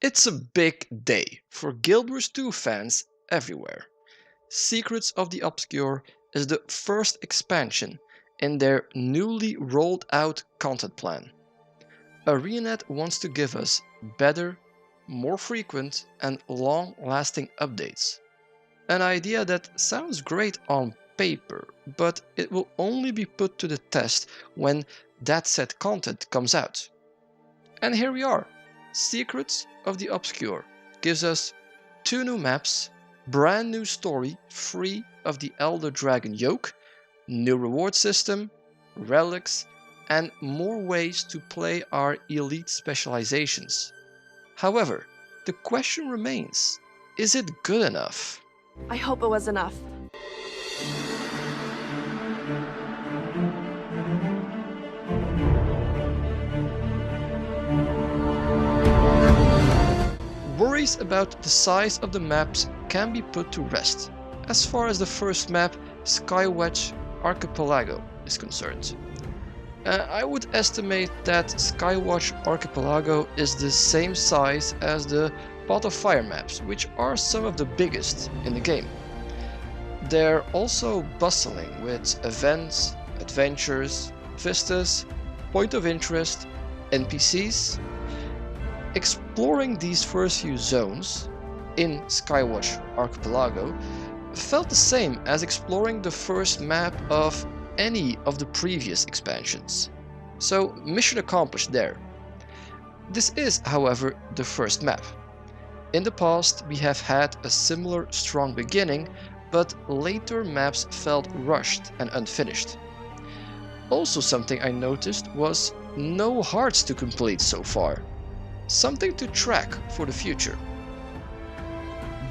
It's a big day for Guild Wars 2 fans everywhere. Secrets of the Obscure is the first expansion in their newly rolled out content plan. ArenaNet wants to give us better, more frequent and long-lasting updates. An idea that sounds great on paper, but it will only be put to the test when that said content comes out. And here we are. Secrets of the Obscure gives us 2 new maps, brand new story free of the Elder Dragon yoke, new reward system, relics, and more ways to play our elite specializations. However, the question remains, is it good enough? I hope it was enough. Worries about the size of the maps can be put to rest, as far as the first map, Skywatch Archipelago, is concerned. I would estimate that Skywatch Archipelago is the same size as the Pot of Fire maps, which are some of the biggest in the game. They're also bustling with events, adventures, vistas, point of interest, NPCs. Exploring these first few zones in Skywatch Archipelago felt the same as exploring the first map of any of the previous expansions. So mission accomplished there. This is, however, the first map. In the past we have had a similar strong beginning, but later maps felt rushed and unfinished. Also something I noticed was no hearts to complete so far. Something to track for the future.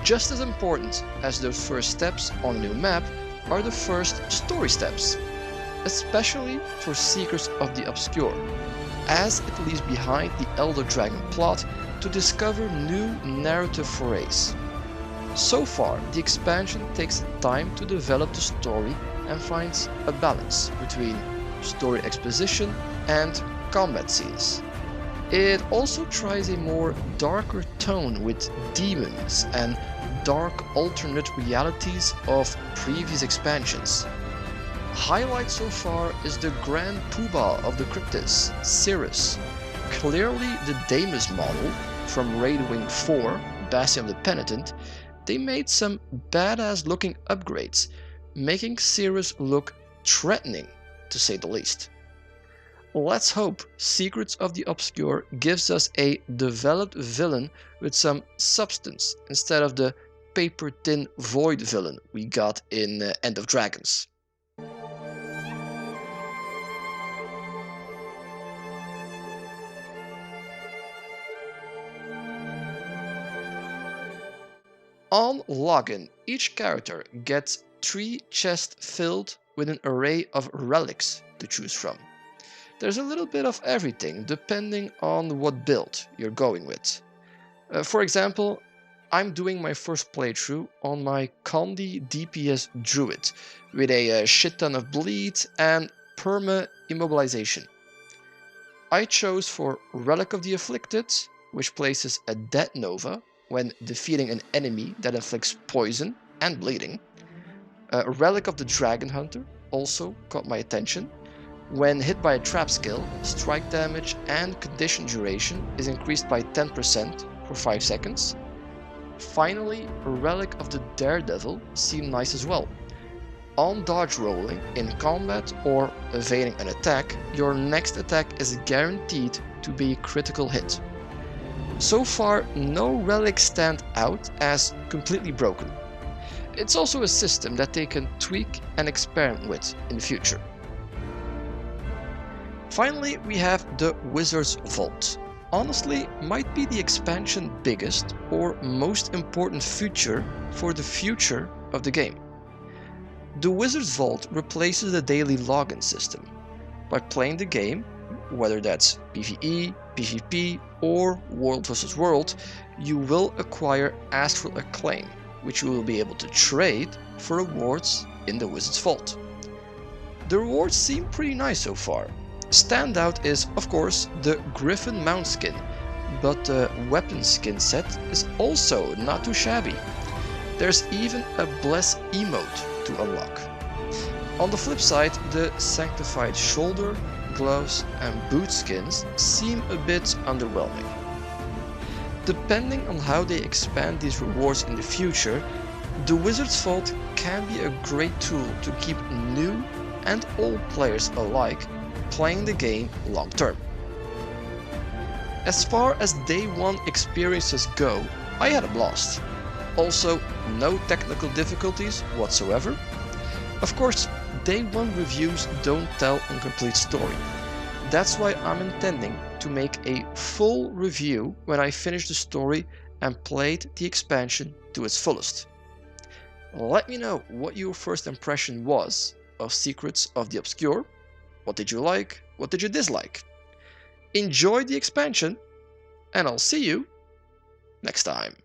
Just as important as those first steps on a new map are the first story steps, especially for Secrets of the Obscure, as it leaves behind the Elder Dragon plot to discover new narrative forays. So far, the expansion takes time to develop the story and finds a balance between story exposition and combat scenes. It also tries a more darker tone with demons and dark alternate realities of previous expansions. Highlight so far is the Grand Poobah of the Cryptis, Cirrus, clearly the DeMazz model from Raid Wing 4, Bastion of the Penitent. They made some badass looking upgrades, making Cirrus look threatening to say the least. Let's hope Secrets of the Obscure gives us a developed villain with some substance instead of the paper thin void villain we got in End of Dragons. On login, each character gets 3 chests filled with an array of relics to choose from. There's a little bit of everything depending on what build you're going with. For example, I'm doing my first playthrough on my Condi DPS Druid with a shit ton of bleed and perma immobilization. I chose for Relic of the Afflicted, which places a dead nova when defeating an enemy that inflicts poison and bleeding. Relic of the Dragon Hunter also caught my attention. When hit by a trap skill, strike damage and condition duration is increased by 10% for 5 seconds. Finally, a Relic of the Daredevil seemed nice as well. On dodge rolling in combat or evading an attack, your next attack is guaranteed to be a critical hit. So far, no relics stand out as completely broken. It's also a system that they can tweak and experiment with in the future. Finally, we have the Wizard's Vault. Honestly, might be the expansion biggest or most important feature for the future of the game. The Wizard's Vault replaces the daily login system. By playing the game, whether that's PvE, PvP or World vs World, you will acquire Astral Acclaim, which you will be able to trade for rewards in the Wizard's Vault. The rewards seem pretty nice so far. Standout is, of course, the Griffin mount skin, but the weapon skin set is also not too shabby. There's even a bless emote to unlock. On the flip side, the sanctified shoulder, gloves and boot skins seem a bit underwhelming. Depending on how they expand these rewards in the future, the Wizard's Vault can be a great tool to keep new and old players alike playing the game long term. As far as day one experiences go, I had a blast. Also, no technical difficulties whatsoever. Of course, day one reviews don't tell a complete story. That's why I'm intending to make a full review when I finish the story and played the expansion to its fullest. Let me know what your first impression was of Secrets of the Obscure. What did you like? What did you dislike? Enjoy the expansion, and I'll see you next time.